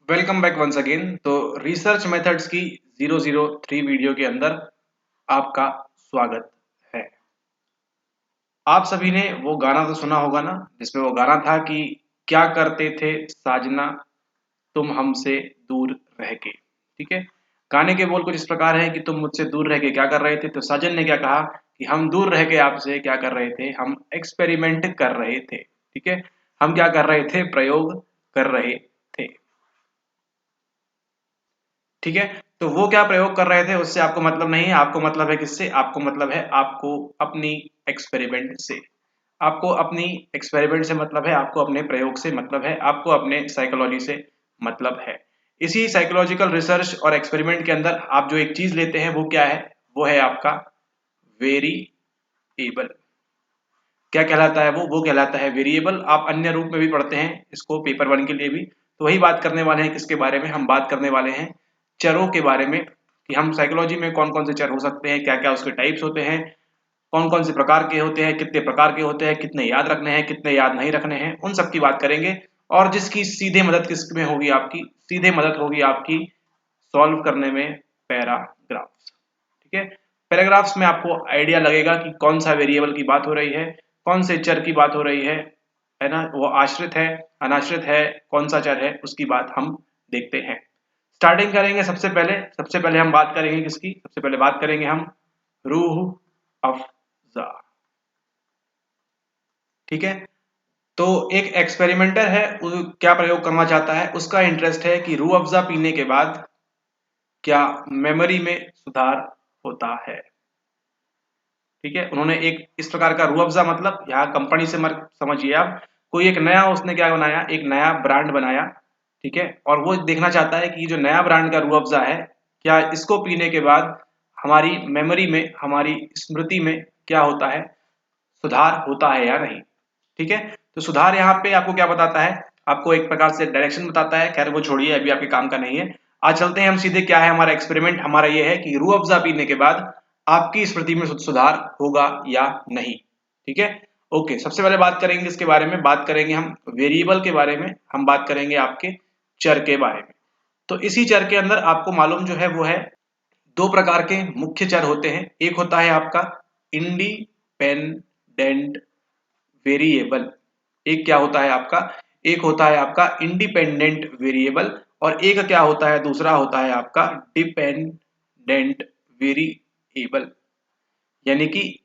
Welcome back once again. तो research methods की 003 video के अंदर आपका स्वागत है। आप सभी ने वो गाना तो सुना होगा ना, जिसमें वो गाना था कि क्या करते थे साजना तुम हमसे दूर रह के। ठीक है, गाने के बोल कुछ इस प्रकार है कि तुम मुझसे दूर रह के क्या कर रहे थे। तो साजन ने क्या कहा कि हम दूर रह के आपसे क्या कर रहे थे, हम एक्सपेरिमेंट कर रहे थे। ठीक है, हम क्या कर रहे थे, प्रयोग कर रहे थे। ठीक है, तो वो क्या प्रयोग कर रहे थे उससे आपको मतलब नहीं है। आपको मतलब है किससे? आपको मतलब है आपको अपनी एक्सपेरिमेंट से। आपको अपनी एक्सपेरिमेंट से मतलब है, आपको अपने प्रयोग से मतलब है, आपको अपने साइकोलॉजी से मतलब है। इसी साइकोलॉजिकल रिसर्च और एक्सपेरिमेंट के अंदर आप जो एक चीज लेते हैं वो क्या है? वो है आपका वेरिएबल। क्या कहलाता है वो कहलाता है वेरिएबल। आप अन्य रूप में भी पढ़ते हैं इसको, पेपर वन के लिए भी। तो वही बात करने वाले हैं, किसके बारे में हम बात करने वाले हैं? चरों के बारे में, कि हम साइकोलॉजी में कौन कौन से चर हो सकते हैं, क्या क्या उसके टाइप्स होते हैं, कौन कौन से प्रकार के होते हैं, कितने प्रकार के होते हैं, कितने याद रखने हैं, कितने याद नहीं रखने हैं, उन सब की बात करेंगे। और जिसकी सीधे मदद किस में होगी? आपकी सीधे मदद होगी आपकी सॉल्व करने में पैराग्राफ्स। ठीक है, पैराग्राफ्स में आपको आइडिया लगेगा कि कौन सा वेरिएबल की बात हो रही है, कौन से चर की बात हो रही है ना, वो आश्रित है, अनाश्रित है, कौन सा चर है, उसकी बात हम देखते हैं। स्टार्टिंग करेंगे सबसे पहले हम बात करेंगे किसकी? सबसे पहले बात करेंगे हम रूह अफ़ज़ा। ठीक है, तो एक एक्सपेरिमेंटर है, वो क्या प्रयोग करना चाहता है? उसका इंटरेस्ट है कि रूह अफ़ज़ा पीने के बाद क्या मेमोरी में सुधार होता है। ठीक है, उन्होंने एक इस प्रकार का रूह अफ़ज़ा, मतलब यहाँ कंपनी से मत समझिए आप, कोई एक नया उसने क्या बनाया, एक नया ब्रांड बनाया। ठीक है, और वो देखना चाहता है कि ये जो नया ब्रांड का रूह अफ़ज़ा है, क्या इसको पीने के बाद हमारी मेमोरी में, हमारी स्मृति में क्या होता है, सुधार होता है या नहीं। ठीक है, तो सुधार यहाँ पे आपको क्या बताता है? आपको एक प्रकार से डायरेक्शन बताता है। खैर वो छोड़िए, अभी आपके काम का नहीं है। आज चलते हैं हम सीधे, क्या है हमारा एक्सपेरिमेंट? हमारा ये है कि रूह अफ़ज़ा पीने के बाद आपकी स्मृति में सुधार होगा या नहीं। ठीक है, ओके। सबसे पहले बात करेंगे इसके बारे में, बात करेंगे हम वेरिएबल के बारे में, हम बात करेंगे आपके चर के बारे में। तो इसी चर के अंदर आपको मालूम जो है वो है, दो प्रकार के मुख्य चर होते हैं। एक होता है आपका इंडिपेंडेंट वेरिएबल। एक क्या होता है आपका? एक होता है आपका इंडिपेंडेंट वेरिएबल, और एक क्या होता है, दूसरा होता है आपका डिपेंडेंट वेरिएबल। यानी कि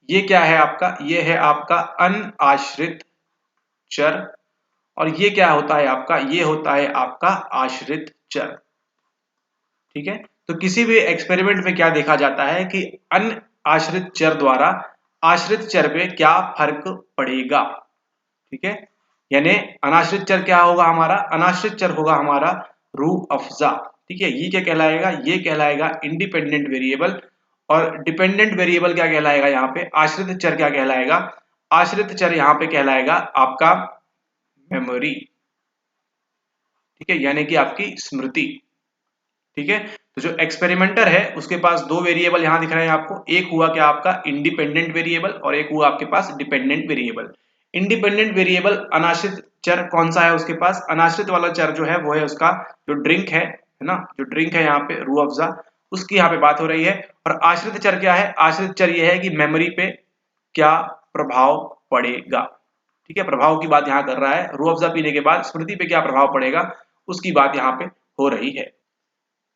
ये क्या है आपका? ये है आपका अनाश्रित चर, और ये क्या होता है आपका? ये होता है आपका आश्रित चर। ठीक है, तो किसी भी एक्सपेरिमेंट में क्या देखा जाता है कि अनाश्रित चर द्वारा आश्रित चर पे क्या फर्क पड़ेगा। ठीक है, यानी अनाश्रित चर क्या होगा हमारा? अनाश्रित चर होगा हमारा रूह अफ़ज़ा। ठीक है, ये क्या कहलाएगा? ये कहलाएगा इंडिपेंडेंट वेरिएबल। और डिपेंडेंट वेरिएबल क्या कहलाएगा यहाँ पे? आश्रित चर क्या कहलाएगा? आश्रित चर यहाँ पे कहलाएगा आपका मेमोरी। ठीक है, यानी कि आपकी स्मृति। ठीक है, तो जो एक्सपेरिमेंटर है उसके पास दो वेरिएबल यहां दिख रहे हैं आपको। एक हुआ क्या आपका इंडिपेंडेंट वेरिएबल, और एक हुआ आपके पास डिपेंडेंट वेरिएबल। इंडिपेंडेंट वेरिएबल अनाश्रित चर कौन सा है उसके पास? अनाश्रित वाला चर जो है वो है उसका जो ड्रिंक है ना, जो ड्रिंक है यहाँ पे रूह अफ़ज़ा, उसकी यहाँ पे बात हो रही है। और आश्रित चर क्या है? आश्रित चर ये है कि मेमोरी पे क्या प्रभाव पड़ेगा। ठीक है, प्रभाव की बात यहाँ कर रहा है। रूह अफ़ज़ा पीने के बाद स्मृति पे क्या प्रभाव पड़ेगा, उसकी बात यहाँ पे हो रही है।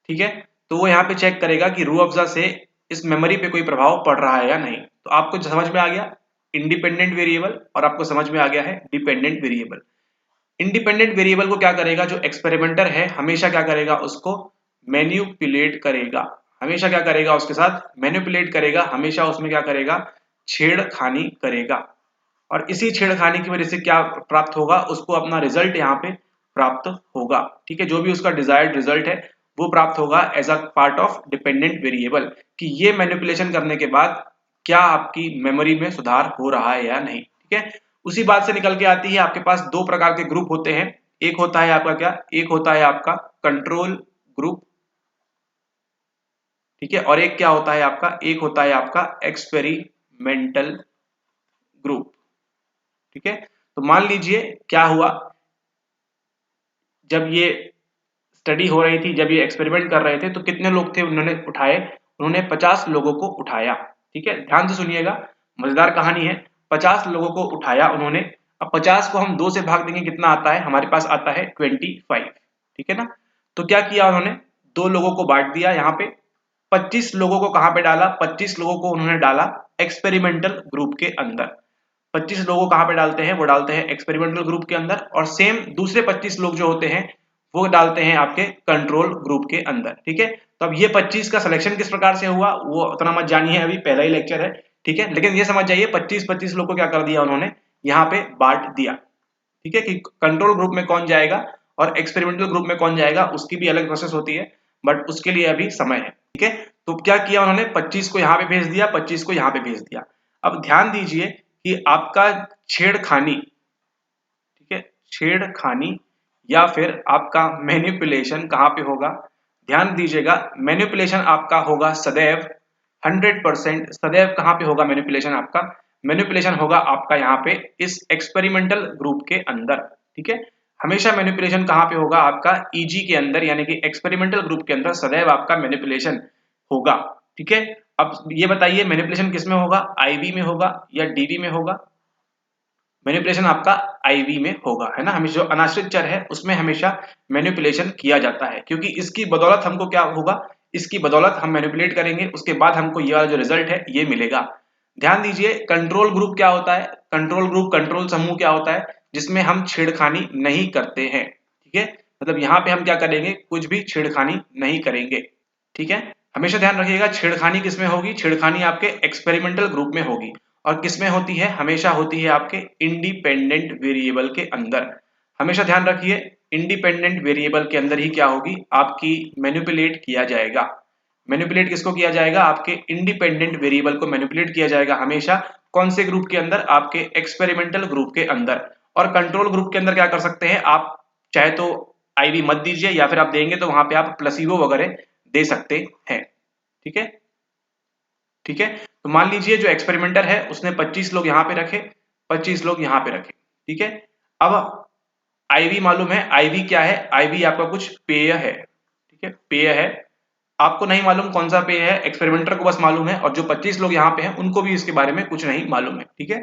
ठीक है, तो वो यहाँ पे चेक करेगा कि रूह अफ़ज़ा से इस मेमोरी पे कोई प्रभाव पड़ रहा है या नहीं। तो आपको समझ में आ गया इंडिपेंडेंट वेरिएबल, और आपको समझ में आ गया है डिपेंडेंट वेरिएबल। इंडिपेंडेंट वेरिएबल को क्या करेगा? जो एक्सपेरिमेंटर है हमेशा क्या करेगा? उसको मैन्युपुलेट करेगा। हमेशा क्या करेगा? उसके साथ मैन्युपुलेट करेगा, हमेशा उसमें क्या करेगा? छेड़खानी करेगा। और इसी छेड़खानी की वजह से क्या प्राप्त होगा? उसको अपना रिजल्ट यहाँ पे प्राप्त होगा। ठीक है, जो भी उसका डिजायर्ड रिजल्ट है वो प्राप्त होगा as a part of dependent variable, कि ये मैनिपुलेशन करने के बाद क्या आपकी मेमोरी में सुधार हो रहा है या नहीं। ठीक है, उसी बात से निकल के आती है आपके पास दो प्रकार के ग्रुप होते हैं। एक होता है आपका क्या? एक होता है आपका कंट्रोल ग्रुप। ठीक है, और एक क्या होता है आपका? एक होता है आपका एक्सपेरिमेंटल ग्रुप। ठीक है, तो मान लीजिए क्या हुआ, जब ये स्टडी हो रही थी, जब ये एक्सपेरिमेंट कर रहे थे, तो कितने लोग थे उन्होंने उठाए? उन्होंने 50 लोगों को उठाया। ठीक है, ध्यान से सुनिएगा, मजेदार कहानी है। 50 लोगों को उठाया उन्होंने। अब 50 को हम 2 से भाग देंगे, कितना आता है? हमारे पास आता है 25। ठीक है ना? तो क्या किया उन्होंने? 2 लोगों को बांट दिया यहाँ पे। 25 लोगों को कहाँ पे डाला? 25 लोगों को उन्होंने डाला एक्सपेरिमेंटल ग्रुप के अंदर। 25 लोगों को कहाँ पे डालते हैं? वो डालते हैं एक्सपेरिमेंटल ग्रुप के अंदर, और सेम दूसरे 25 लोग जो होते हैं वो डालते हैं आपके कंट्रोल ग्रुप के अंदर। ठीक है, तो अब ये 25 का सिलेक्शन किस प्रकार से हुआ वो उतना मत जानिए, अभी पहला ही लेक्चर है। ठीक है, लेकिन ये समझ जाइए 25-25 लोग को क्या कर दिया उन्होंने? यहाँ पे बांट दिया। ठीक है, कि कंट्रोल ग्रुप में कौन जाएगा और एक्सपेरिमेंटल ग्रुप में कौन जाएगा, उसकी भी अलग प्रोसेस होती है, बट उसके लिए अभी समय है। ठीक है, तो क्या किया उन्होंने? 25 को यहाँ पे भेज दिया, 25 को यहाँ पे भेज दिया। अब ध्यान दीजिए कि आपका छेड़खानी, ठीक है, छेड़खानी या फिर आपका मैनिपुलेशन कहाँ पे होगा? ध्यान दीजिएगा, मैनिपुलेशन आपका होगा सदैव 100%। सदैव कहाँ पे होगा मैनिपुलेशन आपका? मैनिपुलेशन होगा आपका यहाँ पे इस एक्सपेरिमेंटल ग्रुप के अंदर। ठीक है, हमेशा मैनिपुलेशन कहाँ पे होगा? आपका ईजी के अंदर, यानी कि एक्सपेरिमेंटल ग्रुप के अंदर सदैव आपका मैनिपुलेशन होगा। ठीक है, अब ये बताइए मैनिपुलेशन किस में होगा? आईवी में होगा या डीवी में होगा? मैनिपुलेशन आपका आईवी में होगा, है ना? हमेशा जो अनाश्रित चर है उसमें हमेशा मैनिपुलेशन किया जाता है, क्योंकि इसकी बदौलत हमको क्या होगा? इसकी बदौलत हम मैनिपुलेट करेंगे, उसके बाद हमको ये वाला जो रिजल्ट है ये मिलेगा। ध्यान दीजिए, कंट्रोल ग्रुप क्या होता है? कंट्रोल ग्रुप, कंट्रोल समूह क्या होता है? जिसमें हम छेड़खानी नहीं करते हैं। ठीक है, मतलब यहाँ पे हम क्या करेंगे? कुछ भी छेड़खानी नहीं करेंगे। ठीक है, हमेशा ध्यान रखिएगा, छेड़खानी किसमें होगी? छेड़खानी आपके एक्सपेरिमेंटल ग्रुप में होगी। और किसमें होती है? हमेशा होती है आपके इंडिपेंडेंट वेरिएबल के अंदर। हमेशा ध्यान रखिए, इंडिपेंडेंट वेरिएबल के अंदर ही क्या होगी? आपकी मैनिपुलेट किया जाएगा। मैनिपुलेट किसको किया जाएगा? आपके इंडिपेंडेंट वेरिएबल को मैनिपुलेट किया जाएगा हमेशा। कौन से ग्रुप के अंदर? आपके एक्सपेरिमेंटल ग्रुप के अंदर। और कंट्रोल ग्रुप के अंदर क्या कर सकते हैं आप? चाहे तो आईवी मत दीजिए, या फिर आप देंगे तो वहां पे आप प्लेसिबो वगैरह दे सकते हैं। ठीक है, ठीक है, तो मान लीजिए जो एक्सपेरिमेंटर है उसने 25 लोग यहाँ पे रखे, 25 लोग यहाँ पे रखे। ठीक है, अब आईवी मालूम है, आईवी क्या है? आईवी आपका कुछ पेय है। ठीक है, पेय है। आपको नहीं मालूम कौन सा पेय है, एक्सपेरिमेंटर को बस मालूम है, और जो 25 लोग यहाँ पे हैं उनको भी इसके बारे में कुछ नहीं मालूम है। ठीक है,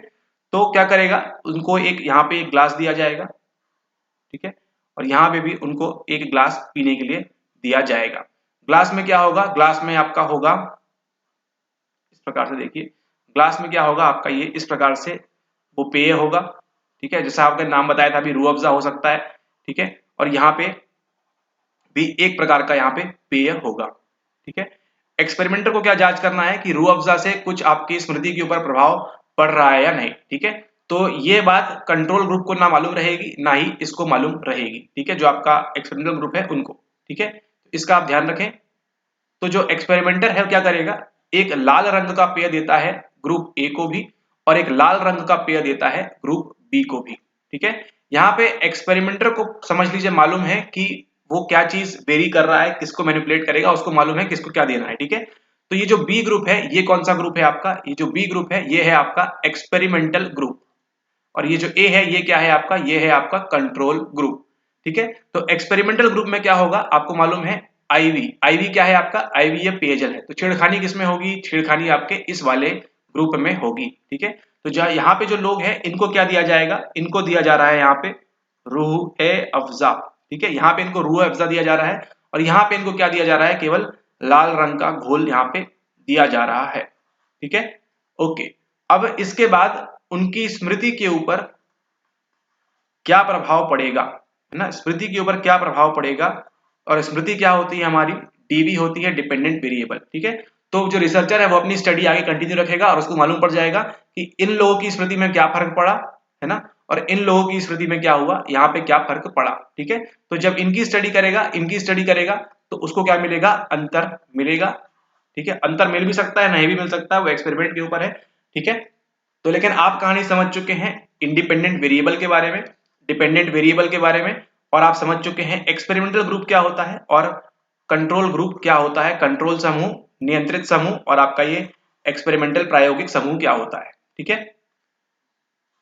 तो क्या करेगा? उनको एक यहाँ पे एक ग्लास दिया जाएगा। ठीक है, और यहाँ पे भी उनको एक ग्लास पीने के लिए दिया जाएगा। ग्लास में क्या होगा? ग्लास में आपका होगा इस प्रकार से, देखिए ग्लास में क्या होगा आपका? ये इस प्रकार से वो पेय होगा। ठीक है, जैसा आपका नाम बताया था अभी, रूह अफ़ज़ा हो सकता है। ठीक है, और यहाँ पे भी एक प्रकार का यहाँ पे पेय होगा। ठीक है, एक्सपेरिमेंटर को क्या जांच करना है कि रूह अफ़ज़ा से कुछ आपकी स्मृति के ऊपर प्रभाव पड़ रहा है या नहीं। ठीक है, तो ये बात कंट्रोल ग्रुप को ना मालूम रहेगी, ना ही इसको मालूम रहेगी। ठीक है, जो आपका एक्सपेरिमेंटल ग्रुप है उनको। ठीक है, इसका आप ध्यान रखें। तो जो एक्सपेरिमेंटर है क्या करेगा? एक लाल रंग का पेय देता है ग्रुप ए को भी, और एक लाल रंग का पेय देता है ग्रुप बी को भी। ठीक है, यहाँ पे एक्सपेरिमेंटर को समझ लीजिए मालूम है कि वो क्या चीज वेरी कर रहा है, किसको मैनिपुलेट करेगा, उसको मालूम है किसको क्या देना है। ठीक है, तो ये जो बी ग्रुप है, ये कौन सा ग्रुप है आपका? ये जो बी ग्रुप है ये है आपका एक्सपेरिमेंटल ग्रुप, और ये जो ए है ये क्या है आपका? ये है आपका कंट्रोल ग्रुप। ठीक है, तो एक्सपेरिमेंटल ग्रुप में क्या होगा आपको मालूम है? आईवी। आईवी क्या है आपका? आईवी ये पेयजल है। तो छेड़खानी किसमें होगी? छेड़खानी आपके इस वाले ग्रुप में होगी। ठीक है, तो यहाँ पे जो लोग हैं इनको क्या दिया जाएगा? इनको दिया जा रहा है यहाँ पे रूह ए अफ़ज़ा। ठीक है, यहाँ पे इनको रूह अफ़ज़ा दिया जा रहा है, और यहाँ पे इनको क्या दिया जा रहा है? केवल लाल रंग का घोल यहाँ पे दिया जा रहा है। ठीक है, ओके। अब इसके बाद उनकी स्मृति के ऊपर क्या प्रभाव पड़ेगा, है ना? स्मृति के ऊपर क्या प्रभाव पड़ेगा? और स्मृति क्या होती है हमारी? डीवी होती है, डिपेंडेंट वेरिएबल। ठीक है, तो जो रिसर्चर है वो अपनी स्टडी आगे कंटिन्यू रखेगा और उसको मालूम पड़ जाएगा कि इन लोगों की स्मृति में क्या फर्क पड़ा, है ना, और इन लोगों की स्मृति में क्या हुआ, यहाँ पे क्या फर्क पड़ा। ठीक है, तो जब इनकी स्टडी करेगा, इनकी स्टडी करेगा, तो उसको क्या मिलेगा? अंतर मिलेगा। ठीक है, अंतर मिल भी सकता है, नहीं भी मिल सकता है, वो एक्सपेरिमेंट के ऊपर है। ठीक है, तो लेकिन आप कहानी समझ चुके हैं इंडिपेंडेंट वेरिएबल के बारे में, डिपेंडेंट वेरिएबल के बारे में, और आप समझ चुके हैं एक्सपेरिमेंटल ग्रुप क्या होता है और कंट्रोल ग्रुप क्या होता है, कंट्रोल समूह, नियंत्रित समूह, और आपका ये एक्सपेरिमेंटल प्रायोगिक समूह क्या होता है। ठीक है,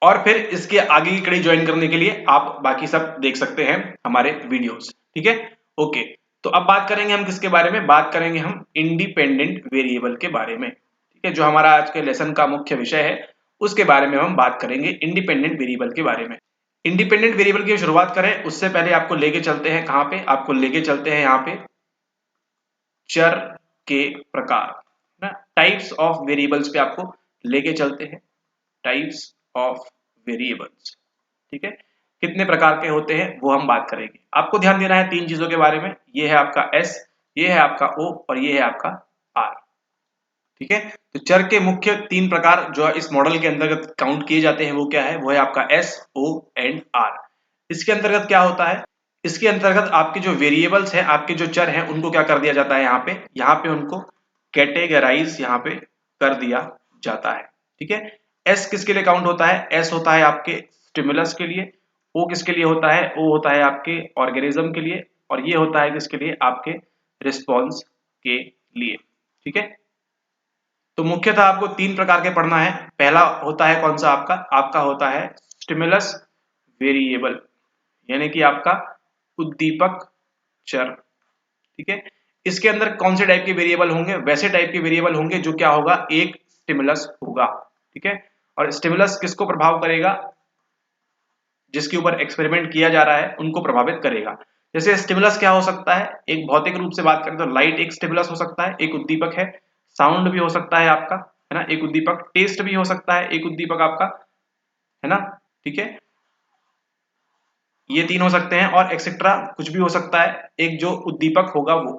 और फिर इसके आगे की कड़ी ज्वाइन करने के लिए आप बाकी सब देख सकते हैं हमारे वीडियोस। ठीक है, ओके, तो अब बात करेंगे हम किसके बारे में, बात करेंगे हम इंडिपेंडेंट वेरिएबल के बारे में। ठीक है, जो हमारा आज के लेसन का मुख्य विषय है उसके बारे में हम बात करेंगे, इंडिपेंडेंट वेरिएबल के बारे में। इंडिपेंडेंट वेरिएबल की शुरुआत करें उससे पहले आपको लेके चलते हैं कहां पे, आपको लेके चलते हैं यहाँ पे चर के प्रकार ना, टाइप्स ऑफ वेरिएबल्स पे आपको लेके चलते हैं, टाइप्स ऑफ वेरिएबल्स। ठीक है, कितने प्रकार के होते हैं वो हम बात करेंगे। आपको ध्यान देना है तीन चीजों के बारे में, ये है आपका एस, ये है आपका ओ और ये है आपका आर। ठीक है, तो चर के मुख्य तीन प्रकार जो इस मॉडल के अंतर्गत काउंट किए जाते हैं वो क्या है, वो है आपका एस, ओ एंड आर। इसके अंतर्गत क्या होता है, इसके अंतर्गत आपके जो वेरिएबल्स हैं, आपके जो चर हैं, उनको क्या कर दिया जाता है, यहाँ पे उनको कैटेगराइज यहाँ पे कर दिया जाता है। ठीक है, एस किसके लिए काउंट होता है, एस होता है आपके स्टिमुलस के लिए, ओ किसके लिए होता है, ओ होता है आपके ऑर्गेनिज्म के लिए, और ये होता है किसके लिए, आपके रिस्पॉन्स के लिए। ठीक है, तो मुख्यतः आपको तीन प्रकार के पढ़ना है। पहला होता है कौन सा, आपका होता है स्टिमुलस वेरिएबल, यानी कि आपका उद्दीपक चर। ठीक है, इसके अंदर कौन से टाइप के वेरिएबल होंगे, वैसे टाइप के वेरिएबल होंगे जो क्या होगा, एक स्टिमुलस होगा। ठीक है, और स्टिमुलस किसको प्रभाव करेगा, जिसके ऊपर एक्सपेरिमेंट किया जा रहा है उनको प्रभावित करेगा। जैसे स्टिमुलस क्या हो सकता है, एक भौतिक रूप से बात करें तो लाइट एक स्टिमुलस हो सकता है, एक उद्दीपक है। साउंड भी हो सकता है आपका, है ना, एक उद्दीपक। टेस्ट भी हो सकता है, एक उद्दीपक आपका, है ना। ठीक है, ये तीन हो सकते हैं, और एक्सेट्रा कुछ भी हो सकता है, एक जो उद्दीपक होगा वो।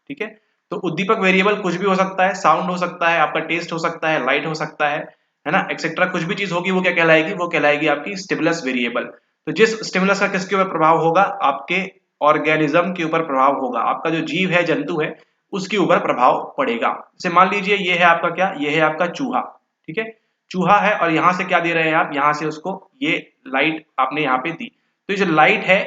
ठीक है, तो उद्दीपक वेरिएबल कुछ भी हो सकता है, साउंड हो सकता है, आपका टेस्ट हो सकता है, लाइट हो सकता है ना, एक्सेट्रा कुछ भी चीज होगी वो क्या कहलाएगी, वो कहलाएगी आपकी स्टिमुलस वेरिएबल। तो जिस स्टिमुलस का किसके ऊपर प्रभाव होगा, आपके ऑर्गेनिज्म के ऊपर प्रभाव होगा, आपका जो जीव है, जंतु है, उसके ऊपर प्रभाव पड़ेगा। जैसे मान लीजिए ये है आपका क्या, ये है आपका चूहा। ठीक है, चूहा है और यहां से क्या दे रहे हैं आप, यहां से उसको ये लाइट आपने यहाँ पे दी। तो ये जो लाइट है,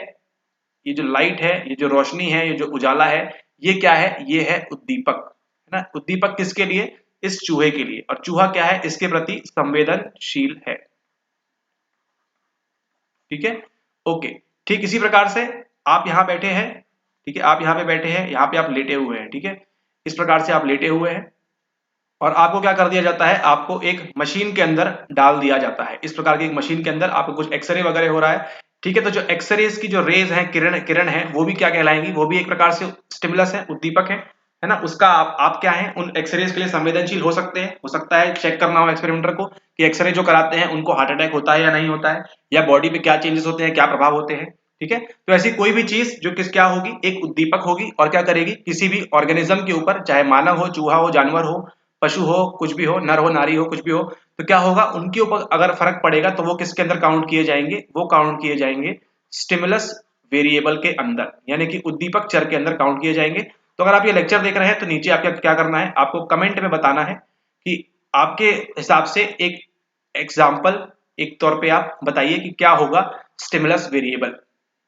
ये जो लाइट है, ये जो रोशनी है, ये जो उजाला है, ये क्या है, ये है उद्दीपक, है ना। उद्दीपक किसके लिए, इस चूहे के लिए, और चूहा क्या है, इसके प्रति संवेदनशील है। ठीक है, ओके। ठीक इसी प्रकार से आप यहाँ बैठे हैं, ठीक है, आप यहाँ पे बैठे हैं, यहाँ पे आप लेटे हुए हैं। ठीक है, इस प्रकार से आप लेटे हुए हैं और आपको क्या कर दिया जाता है, आपको एक मशीन के अंदर डाल दिया जाता है। इस प्रकार की एक मशीन के अंदर आपको कुछ एक्सरे वगैरह हो रहा है। ठीक है, तो जो एक्सरेज की जो रेज हैं, किरण किरण है, वो भी क्या कहलाएंगी, वो भी एक प्रकार से स्टिमुलस है, उद्दीपक है ना। उसका आप क्या है, उन एक्सरेज के लिए संवेदनशील हो सकते हैं। हो सकता है चेक करना हो एक्सपेरिमेंटर को कि एक्सरे जो कराते हैं उनको हार्ट अटैक होता है या नहीं होता है, या बॉडी पे क्या चेंजेस होते हैं, क्या प्रभाव होते हैं। ठीक है, तो ऐसी कोई भी चीज जो किस क्या होगी, एक उद्दीपक होगी और क्या करेगी, किसी भी ऑर्गेनिज्म के ऊपर, चाहे मानव हो, चूहा हो, जानवर हो, पशु हो, कुछ भी हो, नर हो, नारी हो, कुछ भी हो, तो क्या होगा, उनके ऊपर अगर फर्क पड़ेगा तो वो किसके अंदर काउंट किए जाएंगे, वो काउंट किए जाएंगे स्टिमुलस वेरिएबल के अंदर, यानी कि उद्दीपक चर के अंदर काउंट किए जाएंगे। तो अगर आप ये लेक्चर देख रहे हैं तो नीचे आपको क्या करना है, आपको कमेंट में बताना है कि आपके हिसाब से एक एग्जाम्पल, एक तौर पे आप बताइए कि क्या होगा स्टिमुलस वेरिएबल।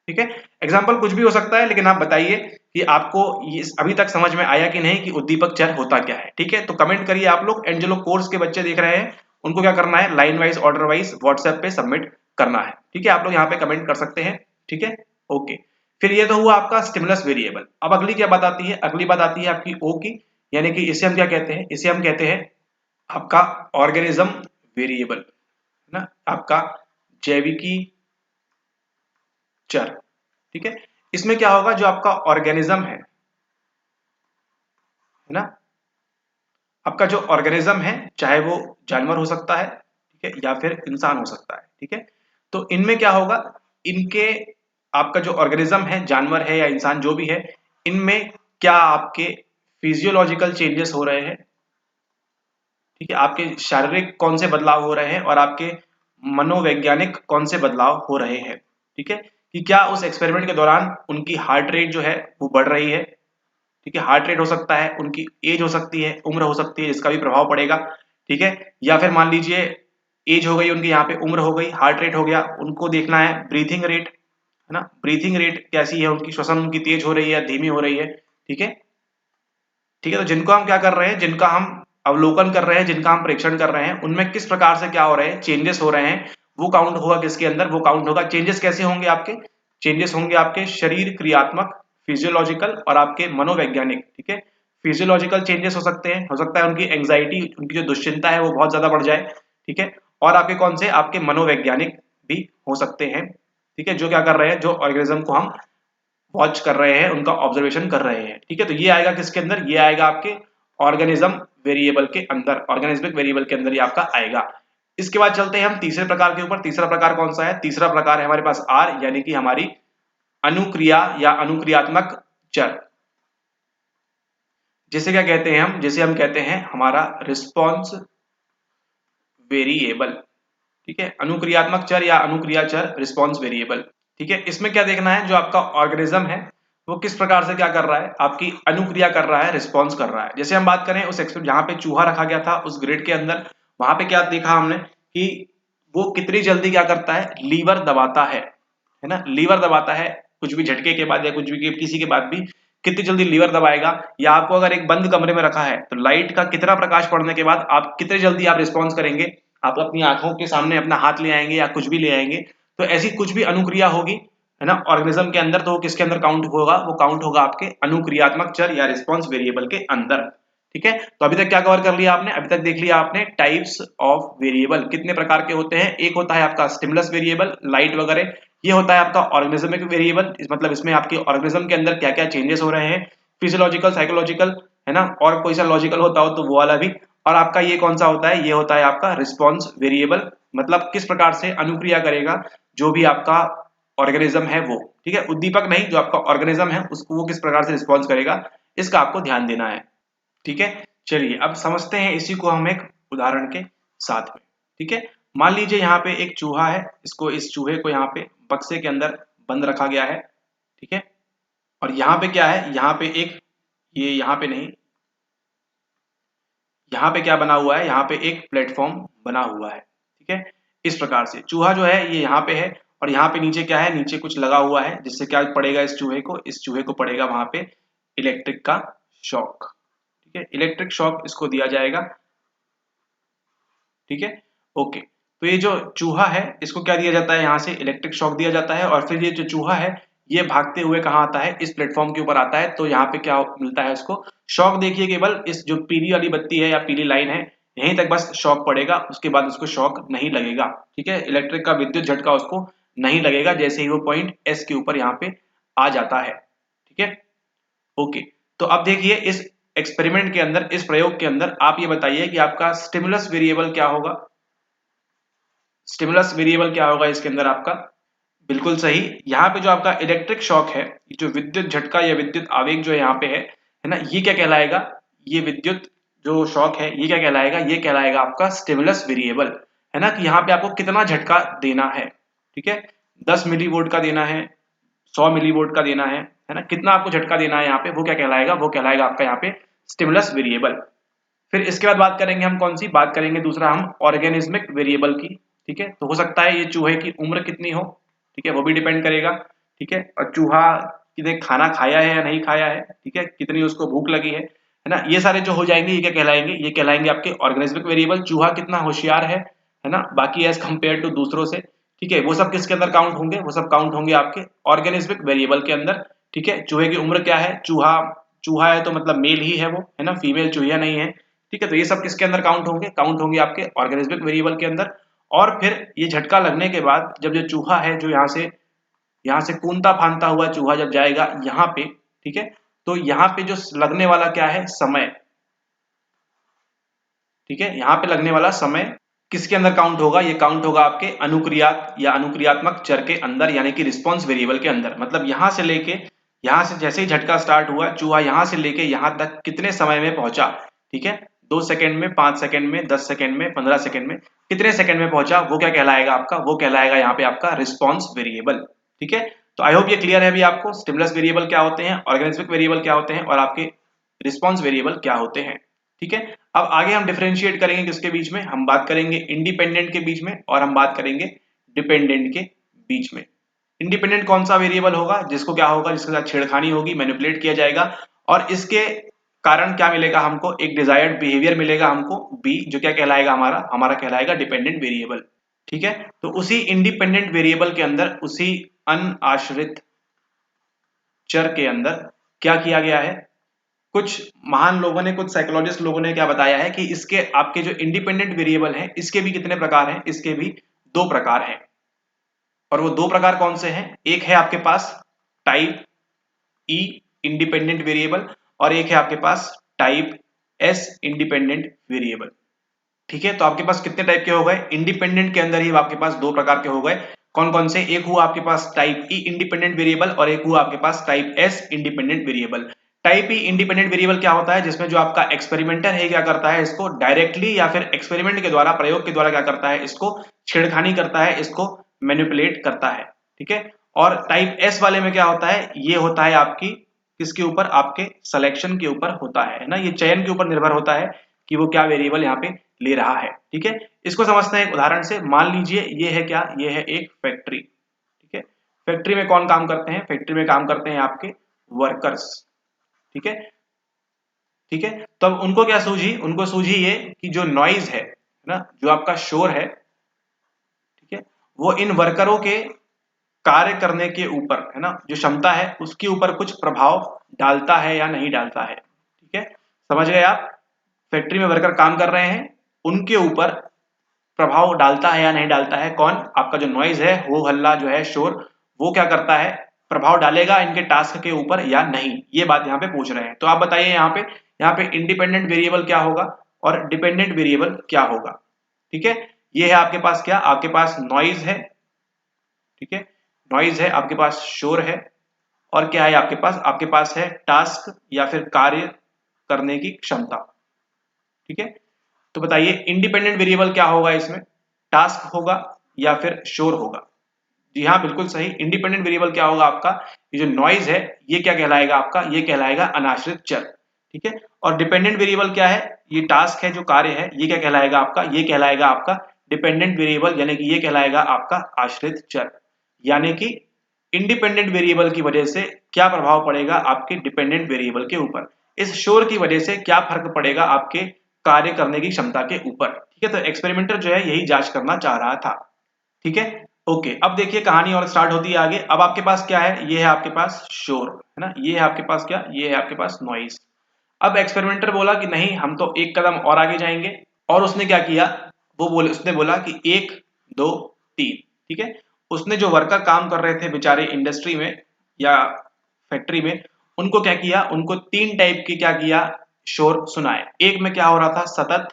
ठीक है, एग्जाम्पल कुछ भी हो सकता है, लेकिन आप बताइए कि आपको ये अभी तक समझ में आया कि नहीं कि उद्दीपक चर होता क्या है। ठीक है, तो कमेंट करिए आप लोग, एंड जो लोग कोर्स के बच्चे देख रहे हैं उनको क्या करना है, line wise, order wise WhatsApp पे सबमिट करना है। ठीक है, आप लोग यहाँ पे कमेंट कर सकते हैं। ठीक है, ओके। फिर ये तो हुआ आपका स्टिमुलस वेरिएबल। अब अगली क्या बात आती है, अगली बात आती है आपकी ओ की, यानी कि इसे हम क्या कहते हैं, इसे हम कहते हैं आपका ऑर्गेनिज्म वेरिएबल, है ना, आपका जैविकी चर। ठीक है, इसमें क्या होगा, जो आपका ऑर्गेनिज्म है ना, आपका जो ऑर्गेनिज्म है, चाहे वो जानवर हो सकता है, ठीक है, या फिर इंसान हो सकता है। ठीक है, तो इनमें क्या होगा, इनके आपका जो ऑर्गेनिज्म है, जानवर है या इंसान जो भी है, इनमें क्या आपके फिजियोलॉजिकल चेंजेस हो रहे हैं। ठीक है, आपके शारीरिक कौन से बदलाव हो रहे हैं और आपके मनोवैज्ञानिक कौन से बदलाव हो रहे हैं। ठीक है, कि क्या उस एक्सपेरिमेंट के दौरान उनकी हार्ट रेट जो है वो बढ़ रही है। ठीक है, हार्ट रेट हो सकता है, उनकी एज हो सकती है, उम्र हो सकती है, जिसका भी प्रभाव पड़ेगा। ठीक है, या फिर मान लीजिए एज हो गई उनकी, यहाँ पे उम्र हो गई, हार्ट रेट हो गया, उनको देखना है ब्रीथिंग रेट, है ना, ब्रीथिंग रेट कैसी है उनकी, श्वसन उनकी तेज हो रही है, धीमी हो रही है। ठीक है, ठीक है, तो जिनको हम क्या कर रहे हैं, जिनका हम अवलोकन कर रहे हैं, जिनका हम परीक्षण कर रहे हैं, उनमें किस प्रकार से क्या हो रहे हैं, चेंजेस हो रहे हैं, वो काउंट होगा किसके अंदर, वो काउंट होगा, चेंजेस कैसे होंगे आपके, चेंजेस होंगे आपके शरीर क्रियात्मक फिजियोलॉजिकल और आपके मनोवैज्ञानिक, ठीक है। फिजियोलॉजिकल चेंजेस हो सकते हैं, हो सकता है उनकी एंजाइटी, उनकी जो दुश्चिंता है वो बहुत ज्यादा बढ़ जाए, ठीक है। और आपके कौन से, आपके मनोवैज्ञानिक भी हो सकते हैं, ठीक है, जो क्या कर रहे हैं, जो ऑर्गेनिज्म को हम वॉच कर रहे हैं, उनका ऑब्जर्वेशन कर रहे हैं, ठीक है। तो ये आएगा किसके अंदर, ये आएगा आपके ऑर्गेनिज्म वेरिएबल के अंदर, ऑर्गेनिज्मिक वेरिएबल के अंदर ये आपका आएगा। इसके बाद चलते हैं हम तीसरे प्रकार के ऊपर। तीसरा प्रकार कौन सा है, तीसरा प्रकार है हमारे पास आर, यानी कि हमारी अनुक्रिया या अनुक्रियात्मक चर, जिसे क्या कहते हैं हम, जिसे हम कहते हैं हमारा रिस्पॉन्स वेरिएबल, ठीक है। अनुक्रियात्मक चर या अनुक्रिया चर, रिस्पॉन्स वेरिएबल, ठीक है। इसमें क्या देखना है, जो आपका ऑर्गेनिज्म है वो किस प्रकार से क्या कर रहा है, आपकी अनुक्रिया कर रहा है, रिस्पॉन्स कर रहा है। जैसे हम बात करें उस एक्सपेरिमेंट जहां पे चूहा रखा गया था उस ग्रिड के अंदर, वहां पे क्या देखा हमने कि वो कितनी जल्दी क्या करता है, लीवर दबाता है ना, लीवर दबाता है कुछ भी झटके के बाद या कुछ भी किसी के बाद भी कितनी जल्दी लीवर दबाएगा। या आपको अगर एक बंद कमरे में रखा है तो लाइट का कितना प्रकाश पड़ने के बाद आप कितनी जल्दी आप रिस्पॉन्स करेंगे, आप अपनी आंखों के सामने अपना हाथ ले आएंगे या कुछ भी ले आएंगे। तो ऐसी कुछ भी अनुक्रिया होगी, है ना, ऑर्गेनिज्म के अंदर, तो वो किसके अंदर काउंट होगा, वो काउंट होगा आपके अनुक्रियात्मक चर या रिस्पॉन्स वेरिएबल के अंदर, ठीक है। तो अभी तक क्या कवर कर लिया आपने, अभी तक देख लिया आपने टाइप्स ऑफ वेरिएबल कितने प्रकार के होते हैं। एक होता है आपका स्टिमुलस वेरिएबल, लाइट वगैरह, ये होता है आपका ऑर्गेनिज्मिक वेरिएबल, मतलब इसमें आपके ऑर्गेनिज्म के अंदर क्या क्या चेंजेस हो रहे हैं, फिजियोलॉजिकल, साइकोलॉजिकल, है ना, और कोई सा लॉजिकल होता हो तो वो वाला भी। और आपका ये कौन सा होता है, ये होता है आपका रिस्पॉन्स वेरिएबल, मतलब किस प्रकार से अनुक्रिया करेगा जो भी आपका ऑर्गेनिज्म है वो, ठीक है। उद्दीपक नहीं, जो आपका ऑर्गेनिज्म है उसको वो किस प्रकार से रिस्पॉन्स करेगा, इसका आपको ध्यान देना है, ठीक है। चलिए अब समझते हैं इसी को हम एक उदाहरण के साथ में, ठीक है। मान लीजिए यहाँ पे एक चूहा है, इसको, इस चूहे को यहाँ पे बक्से के अंदर बंद रखा गया है, ठीक है। और यहाँ पे क्या है, यहाँ पे एक, ये यहाँ पे नहीं, यहाँ पे क्या बना हुआ है, यहाँ पे एक प्लेटफॉर्म बना हुआ है, ठीक है। इस प्रकार से चूहा जो है ये यहाँ पे है, और यहाँ पे नीचे क्या है, नीचे कुछ लगा हुआ है, जिससे क्या पड़ेगा इस चूहे को, इस चूहे को पड़ेगा वहां पे इलेक्ट्रिक का शॉक, ठीक है। इलेक्ट्रिक शॉक इसको दिया जाएगा, ठीक है, ओके। तो ये जो चूहा है इसको क्या दिया जाता है, यहाँ से इलेक्ट्रिक शॉक दिया जाता है, और फिर ये जो चूहा है ये भागते हुए कहाँ आता है, इस प्लेटफॉर्म के ऊपर आता है। तो यहाँ पे क्या मिलता है इसको, शॉक। देखिए केवल इस जो पीली वाली बत्ती है या पीली लाइन है, यहीं तक बस शॉक पड़ेगा, उसके बाद उसको शॉक नहीं लगेगा, ठीक है। इलेक्ट्रिक का विद्युत झटका उसको नहीं लगेगा जैसे ही वो पॉइंट एस के ऊपर यहाँ पे आ जाता है, ठीक है, ओके। तो अब देखिए इस एक्सपेरिमेंट के अंदर, इस प्रयोग के अंदर आप ये बताइए कि आपका स्टिमुलस वेरिएबल क्या होगा, स्टिमुलस वेरिएबल क्या होगा इसके अंदर आपका, बिल्कुल सही। यहाँ पे जो आपका इलेक्ट्रिक शॉक है, जो विद्युत झटका या विद्युत आवेग जो यहाँ पे है ना, ये क्या कहलाएगा, ये विद्युत जो शॉक है ये क्या कहलाएगा, ये कहलाएगा आपका स्टिमुलस वेरिएबल, है ना। कि यहाँ पे आपको कितना झटका देना है, ठीक है, 10 मिलीवोल्ट का देना है, 100 मिलीवोल्ट का देना है ना, कितना आपको झटका देना है यहाँ पे, वो क्या कहलाएगा, वो कहलाएगा आपका यहाँ पे स्टिमुलस वेरिएबल। फिर इसके बाद बात करेंगे हम कौन सी, बात करेंगे दूसरा हम ऑर्गेनिज्मिक वेरिएबल की, ठीक है। तो हो सकता है ये चूहे की उम्र कितनी हो, ठीक है, वो भी डिपेंड करेगा, ठीक है। और चूहा कितने खाना खाया है या नहीं खाया है, ठीक है, कितनी उसको भूख लगी है ना, ये सारे जो हो जाएंगे ये क्या कहलाएंगे, ये कहलाएंगे आपके ऑर्गेनिज्मिक वेरिएबल। चूहा कितना होशियार है ना, बाकी एज कंपेयर टू दूसरों से, ठीक है, वो सब किसके अंदर काउंट होंगे, वो सब काउंट होंगे आपके ऑर्गेनिज्मिक वेरिएबल के अंदर, ठीक है। चूहे की उम्र क्या है, चूहा चूहा है तो मतलब मेल ही है वो, है ना, फीमेल चूहिया नहीं है, ठीक है। तो ये सब किसके अंदर काउंट होंगे आपके ऑर्गेनिज्मिक वेरिएबल के अंदर। और फिर ये झटका लगने के बाद जब जो चूहा है जो यहाँ से कूदता फांदता हुआ चूहा जब जाएगा यहाँ पे, ठीक है, तो यहाँ पे जो लगने वाला क्या है, समय, ठीक है, यहाँ पे लगने वाला समय किसके अंदर काउंट होगा, ये काउंट होगा आपके अनुक्रियात या अनुक्रियात्मक चर के अंदर, यानी कि रिस्पॉन्स वेरिएबल के अंदर। मतलब यहाँ से लेके, यहाँ से जैसे ही झटका स्टार्ट हुआ, चूहा यहाँ से लेके यहाँ तक कितने समय में पहुंचा, ठीक है, 2 सेकंड में, 5 सेकंड में, 10 सेकंड में, 15 सेकंड में, कितने सेकंड में पहुंचा, वो क्या कहलाएगा आपका, वो कहलाएगा यहाँ पे आपका रिस्पॉन्स वेरिएबल, ठीक है। तो आई होप ये क्लियर है अभी आपको, स्टिमुलस वेरिएबल क्या होते हैं, ऑर्गेनिज्मिक वेरिएबल क्या होते हैं, और आपके रिस्पॉन्स वेरिएबल क्या होते हैं, ठीक है। अब आगे हम डिफरेंशिएट करेंगे किसके बीच में, हम बात करेंगे इंडिपेंडेंट के बीच में, और हम बात करेंगे डिपेंडेंट के बीच में। इंडिपेंडेंट कौन सा वेरिएबल होगा, जिसको क्या होगा, जिसके साथ छेड़खानी होगी, मैनिपुलेट किया जाएगा, और इसके कारण क्या मिलेगा हमको, एक डिजायर्ड बिहेवियर मिलेगा हमको बी, जो क्या कहलाएगा, हमारा हमारा कहलाएगा डिपेंडेंट वेरिएबल, ठीक है। तो उसी इंडिपेंडेंट वेरिएबल के अंदर उसी अनाश्रित चर के अंदर क्या किया गया है, कुछ महान लोगों ने, कुछ साइकोलॉजिस्ट लोगों ने क्या बताया है कि इसके आपके जो इंडिपेंडेंट वेरिएबल हैं इसके भी कितने प्रकार हैं, इसके भी 2 प्रकार हैं। और वो 2 प्रकार कौन से हैं, एक है आपके पास टाइप ई इंडिपेंडेंट वेरिएबल और एक है आपके पास टाइप एस इंडिपेंडेंट वेरिएबल। ठीक है, तो आपके पास कितने टाइप के हो गए, इंडिपेंडेंट के अंदर ही आपके पास 2 प्रकार के हो गए। कौन कौन से, एक हुआ आपके पास टाइप ई इंडिपेंडेंट वेरिएबल और एक हुआ आपके पास type S independent variable. Type E independent variable क्या होता है, जिसमें जो आपका एक्सपेरिमेंटर है क्या करता है, इसको डायरेक्टली या फिर एक्सपेरिमेंट के द्वारा, प्रयोग के द्वारा क्या करता है, इसको छेड़खानी करता है, इसको मैनिपुलेट करता है। ठीक है, और टाइप एस वाले में क्या होता है, ये होता है आपकी किसके ऊपर, आपके सिलेक्शन के ऊपर होता है ना, ये चयन के ऊपर निर्भर होता है कि वो क्या वेरिएबल यहाँ पे ले रहा है। ठीक है, इसको समझते हैं एक उदाहरण से। मान लीजिए ये है क्या, ये है एक फैक्ट्री। ठीक है, फैक्ट्री में कौन काम करते हैं, फैक्ट्री में काम करते हैं आपके वर्कर्स। ठीक है, ठीक है, तो अब उनको क्या सूझी, उनको सूझी ये कि जो नॉइज है ना, जो आपका शोर है, ठीक है, वो इन वर्करों के कार्य करने के ऊपर है ना, जो क्षमता है उसके ऊपर कुछ प्रभाव डालता है या नहीं डालता है। ठीक है, समझ गए आप, फैक्ट्री में वर्कर काम कर रहे हैं, उनके ऊपर प्रभाव डालता है या नहीं डालता है कौन, आपका जो नॉइज है, हो हल्ला जो है, शोर, वो क्या करता है, प्रभाव डालेगा इनके टास्क के ऊपर या नहीं, ये बात यहाँ पे पूछ रहे हैं। तो आप बताइए यहाँ पे इंडिपेंडेंट वेरिएबल क्या होगा और डिपेंडेंट वेरिएबल क्या होगा। ठीक है, ये है आपके पास क्या, आपके पास नॉइज है। ठीक है, नॉइज है, आपके पास शोर है, और क्या है आपके पास है टास्क या फिर कार्य करने की क्षमता। ठीक है, तो बताइए इंडिपेंडेंट वेरिएबल क्या होगा इसमें, टास्क होगा या फिर शोर होगा। जी हाँ, बिल्कुल सही, इंडिपेंडेंट वेरिएबल क्या होगा आपका, ये जो नॉइज है ये क्या कहलाएगा आपका, ये कहलाएगा अनाश्रित चर। ठीक है, और डिपेंडेंट वेरिएबल क्या है, ये टास्क है, जो कार्य है, ये क्या कहलाएगा आपका, ये कहलाएगा आपका डिपेंडेंट वेरिएबल, यानी कि ये कहलाएगा आपका आश्रित चर। यानी कि इंडिपेंडेंट वेरिएबल की वजह से क्या प्रभाव पड़ेगा आपके डिपेंडेंट वेरिएबल के ऊपर, इस शोर की वजह से क्या फर्क पड़ेगा आपके कार्य करने की क्षमता के ऊपर। ठीक है, तो एक्सपेरिमेंटर जो है यही जांच करना चाह रहा था। ठीक है, ओके, अब देखिए कहानी और स्टार्ट होती है आगे। अब आपके पास क्या है, ये है आपके पास शोर है ना, ये है आपके पास क्या, ये है आपके पास नॉइज। अब एक्सपेरिमेंटर बोला कि नहीं, हम तो एक कदम और आगे जाएंगे, और उसने क्या किया, उसने बोला कि 1 2 3। ठीक है, उसने जो वर्कर काम कर रहे थे बेचारे इंडस्ट्री में या फैक्ट्री में, उनको क्या किया, उनको 3 टाइप के क्या किया, शोर सुनाए। एक में क्या हो रहा था, सतत